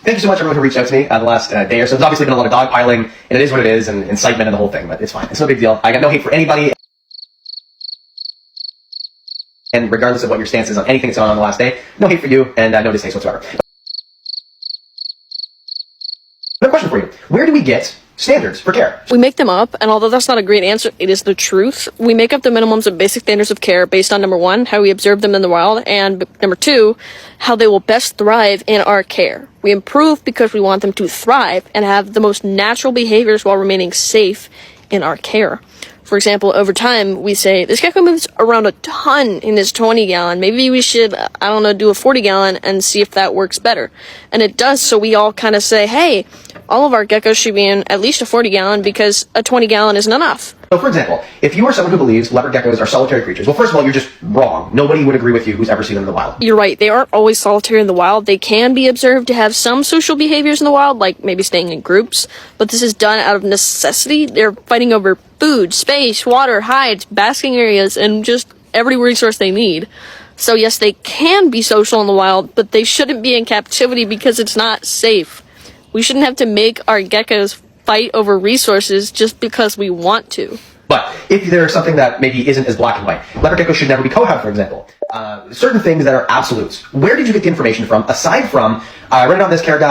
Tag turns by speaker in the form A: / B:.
A: Thank you so much everyone who reached out to me the last day or so. There's obviously been a lot of dogpiling, and it is what it is, and incitement and the whole thing, but it's fine. It's no big deal. I got no hate for anybody. And regardless of what your stance is on anything that's gone on the last day, no hate for you, and no distaste whatsoever. Another question for you. Where do we get standards for care?
B: We make them up, and although that's not a great answer, it is the truth. We make up the minimums of basic standards of care based on, number one, how we observe them in the wild, and number two, how they will best thrive in our care. We improve because we want them to thrive and have the most natural behaviors while remaining safe in our care. For example, over time, we say, this gecko moves around a ton in his 20-gallon. Maybe we should, do a 40-gallon and see if that works better. And it does, so we all kind of say, hey, all of our geckos should be in at least a 40-gallon because a 20-gallon isn't enough.
A: So, for example, if you are someone who believes leopard geckos are solitary creatures, well, first of all, you're just wrong. Nobody would agree with you who's ever seen them in the wild.
B: You're right. They aren't always solitary in the wild. They can be observed to have some social behaviors in the wild, like maybe staying in groups, but this is done out of necessity. They're fighting over food, space, water, hides, basking areas, and just every resource they need. So yes, they can be social in the wild, but they shouldn't be in captivity because it's not safe. We shouldn't have to make our geckos fight over resources just because we want to.
A: But if there's something that maybe isn't as black and white, leopard geckos should never be cohabbed, for example. Certain things that are absolutes. Where did you get the information from, aside from, I read it on this care guide,